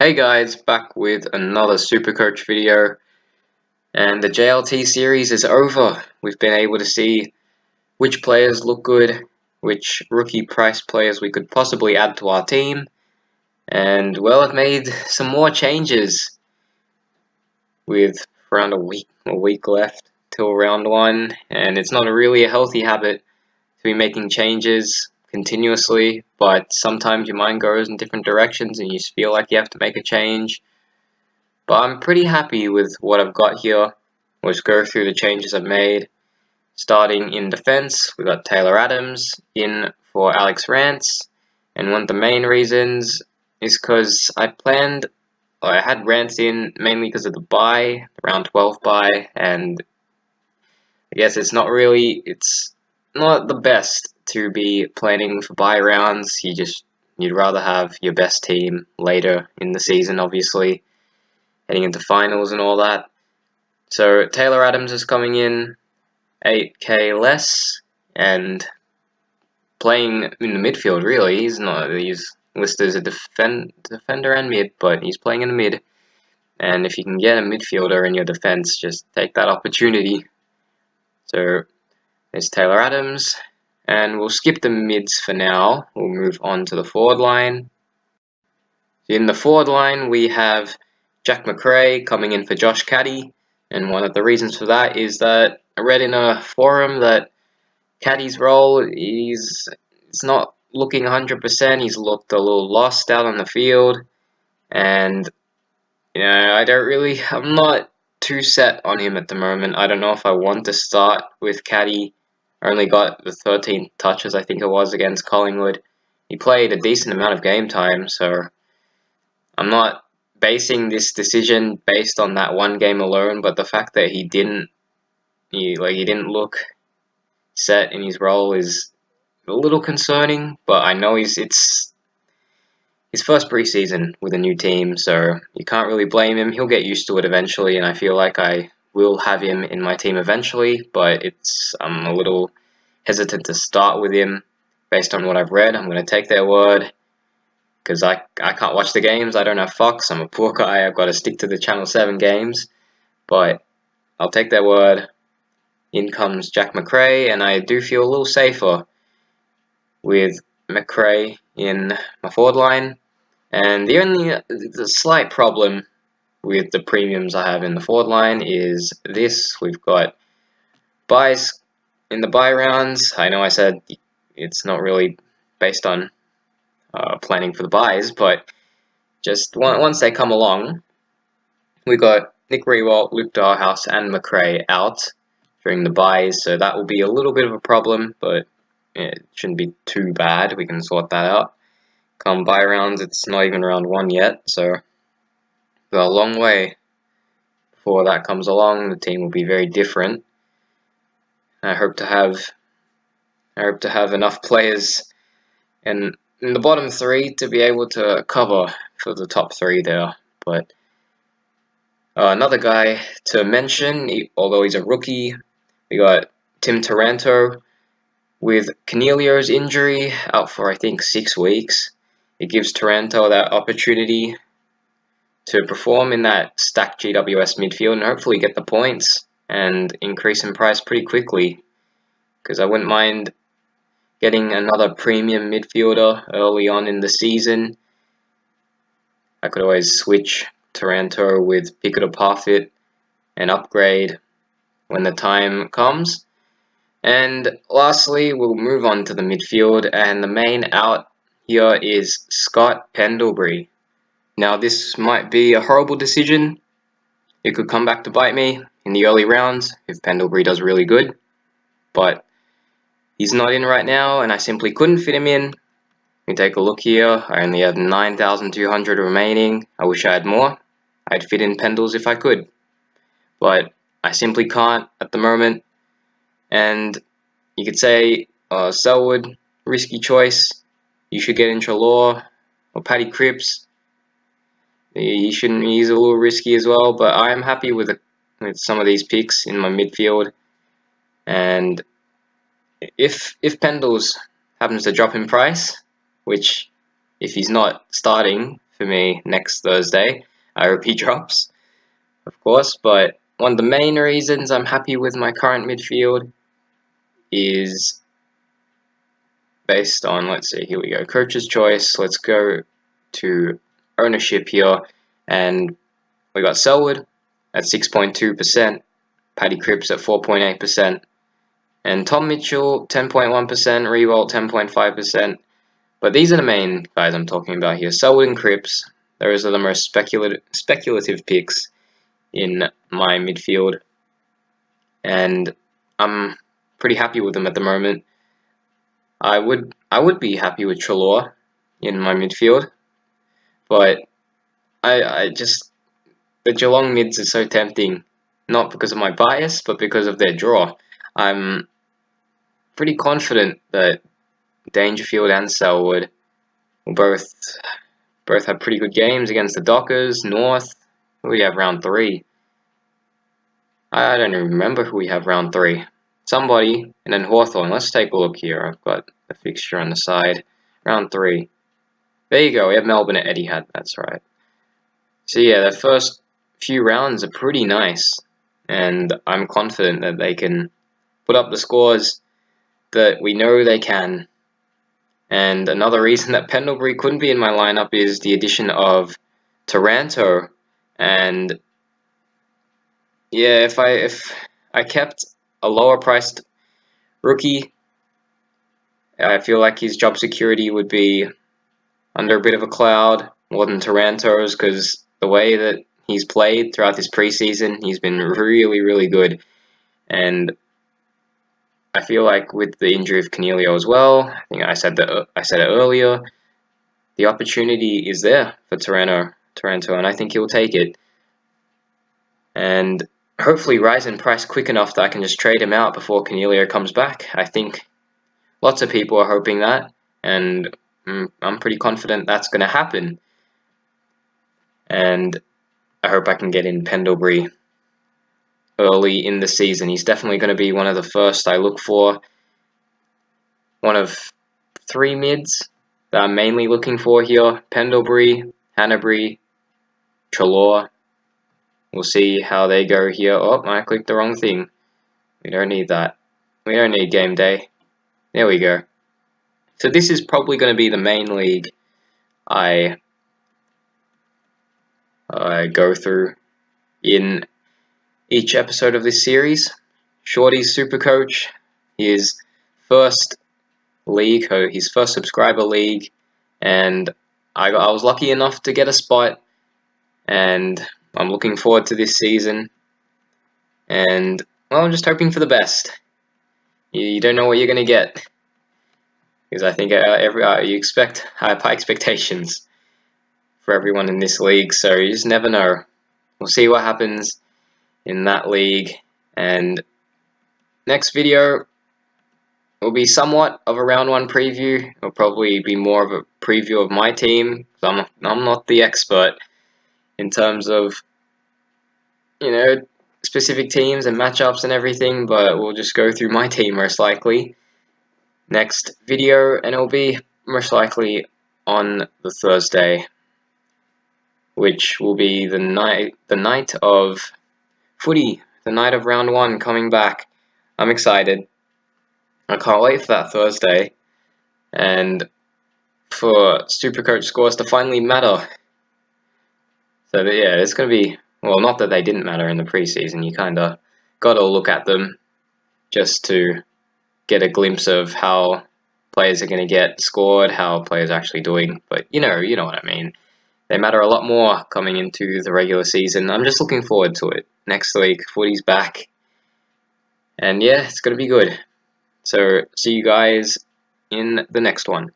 Hey guys, back with another SuperCoach video, and the JLT series is over. We've been able to see which players look good, which rookie price players we could possibly add to our team, and well, I've made some more changes with around a week left till round one, and it's not really a healthy habit to be making changes continuously, but sometimes your mind goes in different directions and you just feel like you have to make a change. But I'm pretty happy with what I've got here. Let's go through the changes I've made. Starting in defense, we got Taylor Adams in for Alex Rance. And one of the main reasons is because I had Rance in mainly because of the bye, the round 12 bye, and I guess it's not the best to be planning for bye rounds. You'd rather have your best team later in the season, obviously, heading into finals and all that. So Taylor Adams is coming in 8k less and playing in the midfield. Really, he's listed as a defender and mid, but he's playing in the mid. And if you can get a midfielder in your defense, just take that opportunity. So there's Taylor Adams, and we'll skip the mids for now. We'll move on to the forward line. In the forward line, we have Jack McRae coming in for Josh Caddy, and one of the reasons for that is that I read in a forum that Caddy's role is not looking 100%. He's looked a little lost out on the field, and I'm not too set on him at the moment. I don't know if I want to start with Caddy. I only got the 13 touches, I think it was, against Collingwood. He played a decent amount of game time, so I'm not basing this decision based on that one game alone, but the fact that he didn't look set in his role is a little concerning. But I know it's his first preseason with a new team, so you can't really blame him. He'll get used to it eventually, and I feel like I will have him in my team eventually. But I'm a little hesitant to start with him based on what I've read. I'm going to take their word, because I can't watch the games. I don't have Fox. I'm a poor guy. I've got to stick to the Channel 7 games. But I'll take their word. In comes Jack McRae, and I do feel a little safer with McRae in my forward line. And the slight problem with the premiums I have in the forward line is this. We've got buys in the buy rounds. I know I said it's not really based on planning for the buys, but just once they come along, we got Nick Riewoldt, Luke Darhouse, and McRae out during the buys, so that will be a little bit of a problem, but it shouldn't be too bad. We can sort that out. Come buy rounds, it's not even round one yet, so we've got a long way before that comes along. The team will be very different. I hope to have enough players in the bottom three to be able to cover for the top three there. But another guy to mention, although he's a rookie, we got Tim Taranto with Canelio's injury out for I think 6 weeks. It gives Taranto that opportunity to perform in that stacked GWS midfield and hopefully get the points and increase in price pretty quickly, because I wouldn't mind getting another premium midfielder early on in the season. I could always switch Taranto with Pickett or Parfit and upgrade when the time comes. And lastly, we'll move on to the midfield, and the main out here is Scott Pendlebury. Now, this might be a horrible decision. It could come back to bite me in the early rounds if Pendlebury does really good, but he's not in right now, and I simply couldn't fit him in. You take a look here. I only have 9,200 remaining. I wish I had more. I'd fit in Pendles if I could, but I simply can't at the moment. And you could say Selwood, risky choice. You should get in Trelaw or Paddy Cripps. He's a little risky as well, but I am happy with some of these picks in my midfield. And if Pendles happens to drop in price, which if he's not starting for me next Thursday. I hope he drops, of course, but one of the main reasons I'm happy with my current midfield is based on, let's see, here we go, coach's choice. Let's go to ownership here, and we got Selwood at 6.2%, Paddy Cripps at 4.8%, and Tom Mitchell 10.1%, Rewalt 10.5%. But these are the main guys I'm talking about here. Selwood and Cripps, those are the most speculative picks in my midfield, and I'm pretty happy with them at the moment. I would be happy with Treloar in my midfield, but I just, the Geelong mids are so tempting, not because of my bias, but because of their draw. I'm pretty confident that Dangerfield and Selwood will both have pretty good games against the Dockers, North. Who we have round 3? I don't even remember who we have round 3. Somebody, and then Hawthorn. Let's take a look here. I've got the fixture on the side. Round 3. There you go. We have Melbourne at Etihad. That's right. So yeah, the first few rounds are pretty nice, and I'm confident that they can put up the scores that we know they can. And another reason that Pendlebury couldn't be in my lineup is the addition of Taranto. And yeah, if I kept a lower priced rookie, I feel like his job security would be under a bit of a cloud more than Taranto's, because the way that he's played throughout this preseason, he's been really, really good. And I feel like with the injury of Cornelio as well, I think I said it earlier, the opportunity is there for Taranto, and I think he'll take it. And hopefully rise in price quick enough that I can just trade him out before Cornelio comes back. I think lots of people are hoping that, and I'm pretty confident that's going to happen. And I hope I can get in Pendlebury early in the season. He's definitely going to be one of the first I look for. One of 3 mids that I'm mainly looking for here: Pendlebury, Hanbury, Treloar. We'll see how they go here. Oh, I clicked the wrong thing. We don't need that. We don't need game day. There we go. So this is probably going to be the main league I go through in each episode of this series. Shorty's SuperCoach, his first league, his first subscriber league, and I was lucky enough to get a spot, and I'm looking forward to this season, and well, I'm just hoping for the best. You don't know what you're going to get, because I think you expect high expectations for everyone in this league, so you just never know. We'll see what happens in that league, and next video will be somewhat of a round 1 preview. It'll probably be more of a preview of my team. I'm not the expert in terms of, you know, specific teams and matchups and everything, but we'll just go through my team most likely next video, and it'll be most likely on the Thursday, which will be the night of footy, the night of round 1 coming back. I'm excited. I can't wait for that Thursday, and for SuperCoach scores to finally matter. So yeah, it's going to be, well, not that they didn't matter in the preseason. You kind of got to look at them just to get a glimpse of how players are going to get scored, how players are actually doing. But you know what I mean. They matter a lot more coming into the regular season. I'm just looking forward to it. Next week, footy's back, and yeah, it's going to be good. So see you guys in the next one.